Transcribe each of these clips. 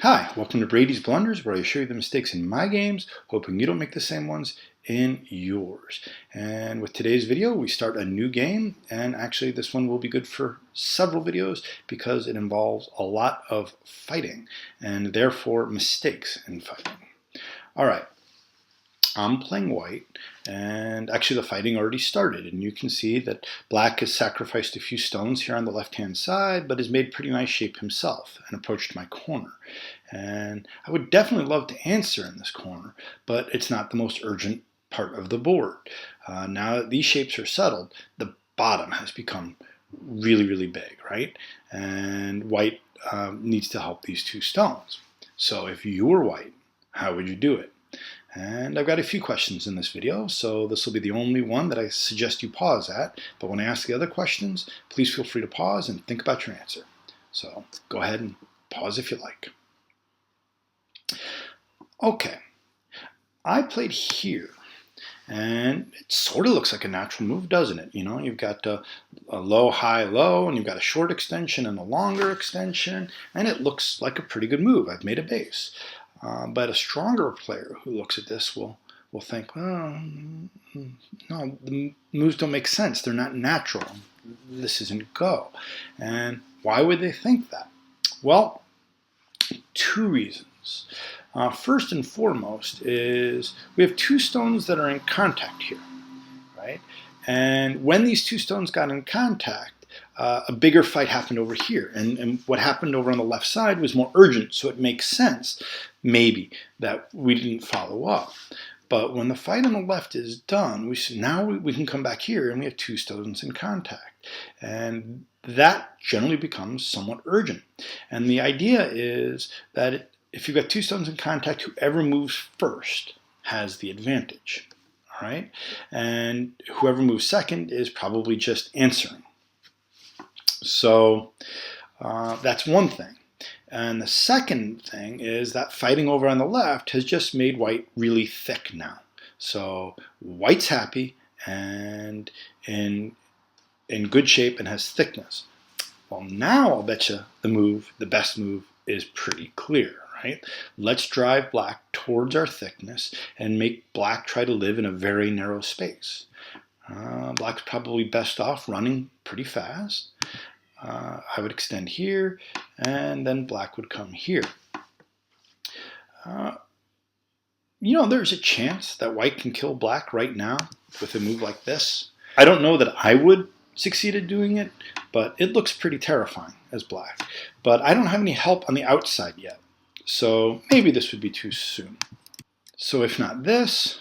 Hi, welcome to Brady's Blunders, where I show you the mistakes in my games, hoping you don't make the same ones in yours. And with today's video, we start a new game, and actually this one will be good for several videos because it involves a lot of fighting, and therefore mistakes in fighting. All right. I'm playing white, and actually the fighting already started, and you can see that black has sacrificed a few stones here on the left-hand side, but has made pretty nice shape himself and approached my corner. And I would definitely love to answer in this corner, but it's not the most urgent part of the board. Now that these shapes are settled, the bottom has become really big, right? And white needs to help these two stones. So if you were white, how would you do it? And I've got a few questions in this video, so this will be the only one that I suggest you pause at. But when I ask the other questions, please feel free to pause and think about your answer. So go ahead and pause if you like. Okay, I played here, and it sort of looks like a natural move, doesn't it? You know, you've got a low, high, low, and you've got a short extension and a longer extension, and it looks like a pretty good move. I've made a base. But a stronger player who looks at this will think, oh, no, the moves don't make sense. They're not natural. This isn't go. And why would they think that? Well, two reasons. First and foremost is we have two stones that are in contact here, right? And when these two stones got in contact, a bigger fight happened over here. And what happened over on the left side was more urgent, so it makes sense, maybe, that we didn't follow up. But when the fight on the left is done, now we can come back here and we have two stones in contact. And that generally becomes somewhat urgent. And the idea is that if you've got two stones in contact, whoever moves first has the advantage. All right? And whoever moves second is probably just answering. So that's one thing. And the second thing is that fighting over on the left has just made white really thick now. So white's happy and in good shape and has thickness. Well, now I'll bet you the best move is pretty clear, right? Let's drive black towards our thickness and make black try to live in a very narrow space. Black's probably best off running pretty fast. I would extend here, and then black would come here. You know, there's a chance that white can kill black right now with a move like this. I don't know that I would succeed at doing it, but it looks pretty terrifying as black. But I don't have any help on the outside yet, so maybe this would be too soon. So if not this,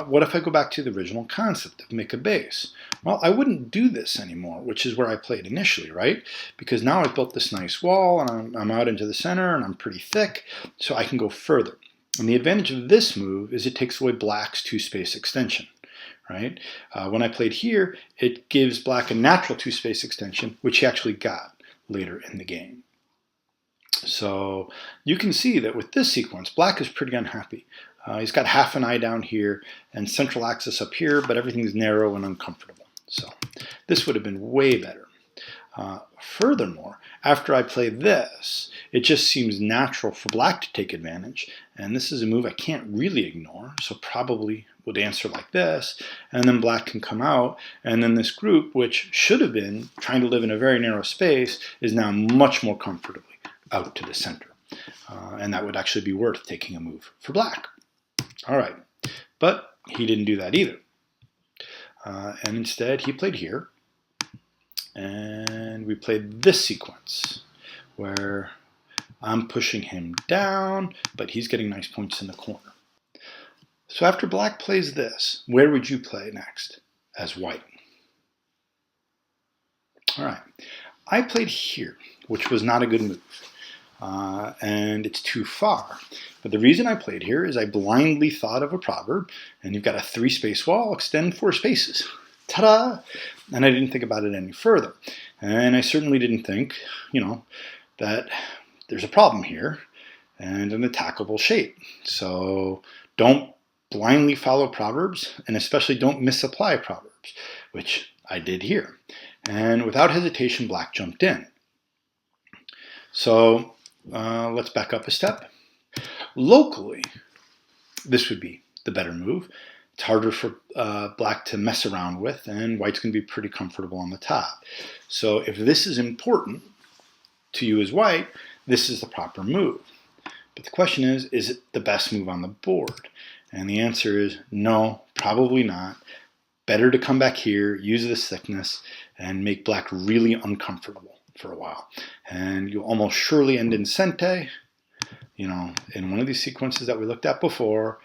what if I go back to the original concept of make a base? Well, I wouldn't do this anymore, which is where I played initially, right? Because now I've built this nice wall, and I'm out into the center, and I'm pretty thick, so I can go further. And the advantage of this move is it takes away black's two-space extension, right? When I played here, it gives black a natural two-space extension, which he actually got later in the game. So you can see that with this sequence, black is pretty unhappy. He's got half an eye down here and central axis up here, but everything's narrow and uncomfortable. So this would have been way better. Furthermore, after I play this, it just seems natural for black to take advantage, and this is a move I can't really ignore, so probably would answer like this, and then black can come out, and then this group, which should have been trying to live in a very narrow space, is now much more comfortably out to the center. And that would actually be worth taking a move for black. All right, but he didn't do that either. And instead, he played here, and we played this sequence where I'm pushing him down, but he's getting nice points in the corner. So after black plays this, where would you play next as white? All right, I played here, which was not a good move. And it's too far. But the reason I played here is I blindly thought of a proverb, and you've got a 3-space wall, extend 4 spaces. Ta-da! And I didn't think about it any further. And I certainly didn't think, that there's a problem here and an attackable shape. So don't blindly follow proverbs, and especially don't misapply proverbs, which I did here. And without hesitation, black jumped in. So let's back up a step. Locally, this would be the better move. It's harder for black to mess around with, and white's going to be pretty comfortable on the top. So if this is important to you as white, this is the proper move. But the question is it the best move on the board? And the answer is no, probably not. Better to come back here, use this thickness, and make black really uncomfortable for a while. And you'll almost surely end in sente. You know, in one of these sequences that we looked at before,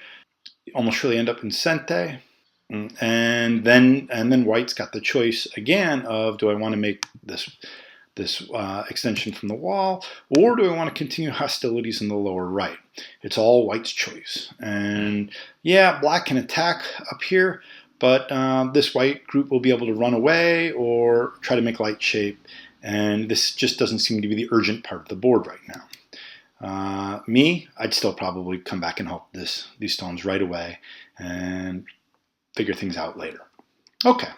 you almost surely end up in sente. And then white's got the choice again of, do I want to make this extension from the wall, or do I want to continue hostilities in the lower right? It's all white's choice. And yeah, black can attack up here, but this white group will be able to run away or try to make light shape, and this just doesn't seem to be the urgent part of the board right now. I'd still probably come back and help these stones right away and figure things out later. Okay.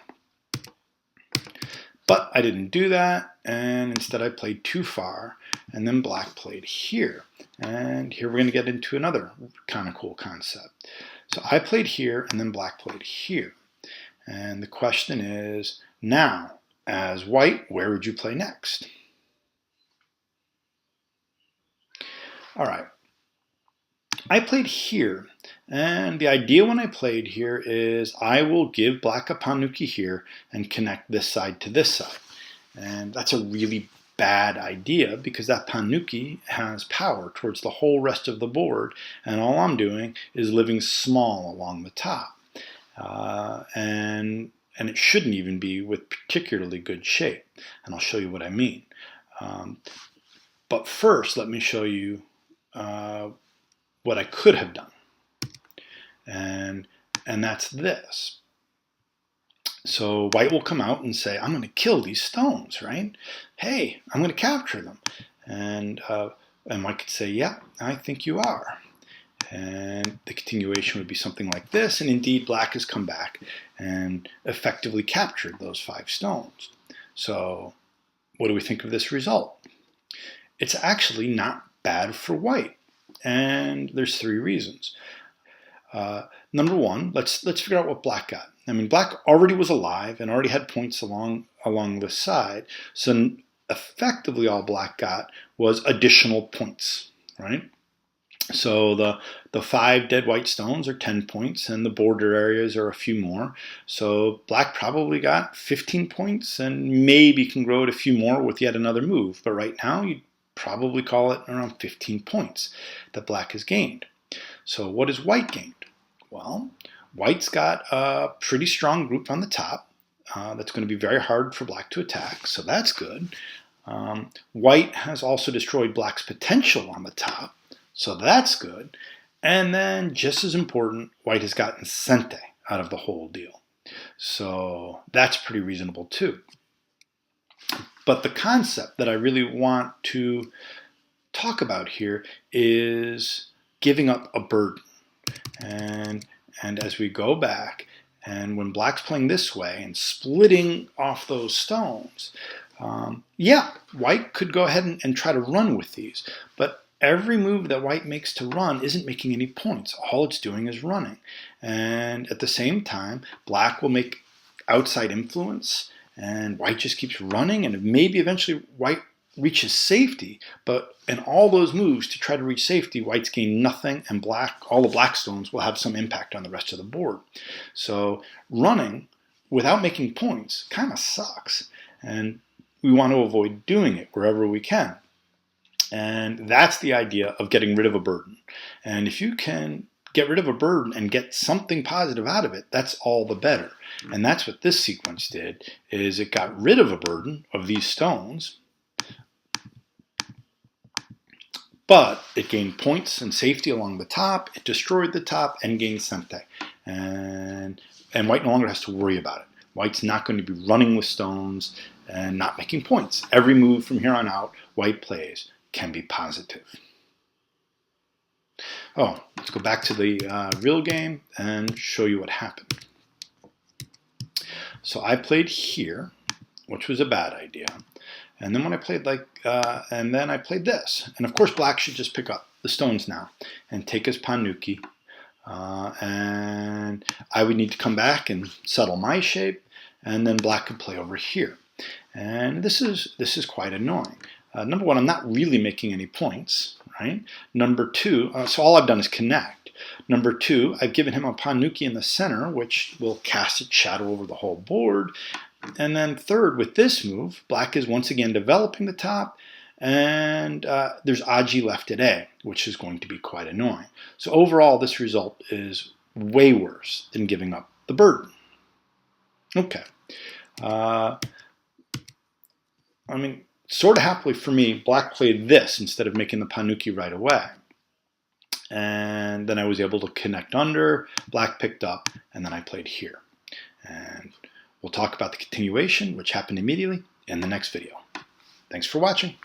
But I didn't do that, and instead I played too far, and then black played here. And here we're going to get into another kind of cool concept. So I played here, and then black played here. And the question is, now, as white, where would you play next? All right. I played here, and the idea when I played here is I will give black a panuki here and connect this side to this side. And that's a really bad idea because that panuki has power towards the whole rest of the board, and all I'm doing is living small along the top. And it shouldn't even be with particularly good shape, and I'll show you what I mean. But first, let me show you what I could have done, and that's this. So white will come out and say, I'm going to kill these stones, right? Hey, I'm going to capture them. And white could say, yeah, I think you are. And the continuation would be something like this, and indeed black has come back and effectively captured those 5 stones. So what do we think of this result? It's actually not bad for white. And there's 3 reasons. Number 1, let's figure out what black got. I mean, black already was alive and already had points along this side. So effectively all black got was additional points, right? So the 5 dead white stones are 10 points, and the border areas are a few more. So black probably got 15 points and maybe can grow it a few more with yet another move. But right now, you'd probably call it around 15 points that black has gained. So what has white gained? Well, white's got a pretty strong group on the top. That's going to be very hard for black to attack, so that's good. White has also destroyed black's potential on the top, so that's good. And then, just as important, white has gotten sente out of the whole deal. So that's pretty reasonable too. But the concept that I really want to talk about here is giving up a burden. And as we go back, and when black's playing this way and splitting off those stones, yeah, white could go ahead and try to run with these. But every move that white makes to run isn't making any points. All it's doing is running. And at the same time, black will make outside influence, and white just keeps running, and maybe eventually white reaches safety, but in all those moves to try to reach safety, white's gain nothing, and all the black stones will have some impact on the rest of the board. So running without making points kind of sucks, and we want to avoid doing it wherever we can. And that's the idea of getting rid of a burden. And if you can get rid of a burden and get something positive out of it, that's all the better. And that's what this sequence did, is it got rid of a burden of these stones, but it gained points and safety along the top, it destroyed the top, and gained sente. And white no longer has to worry about it. White's not going to be running with stones and not making points. Every move from here on out white plays can be positive. Oh, let's go back to the real game and show you what happened. So I played here, which was a bad idea. And then when I played and then I played this. And of course black should just pick up the stones now and take his panuki. And I would need to come back and settle my shape, and then black could play over here. And this is quite annoying. Number one, I'm not really making any points, right? Number two, so all I've done is connect. Number two, I've given him a panuki in the center, which will cast its shadow over the whole board. And then third, with this move, black is once again developing the top, and there's aji left at A, which is going to be quite annoying. So overall, this result is way worse than giving up the burden. Okay. I mean, sort of happily for me, black played this instead of making the panuki right away. And then I was able to connect under, black picked up, and then I played here. And we'll talk about the continuation, which happened immediately, in the next video. Thanks for watching.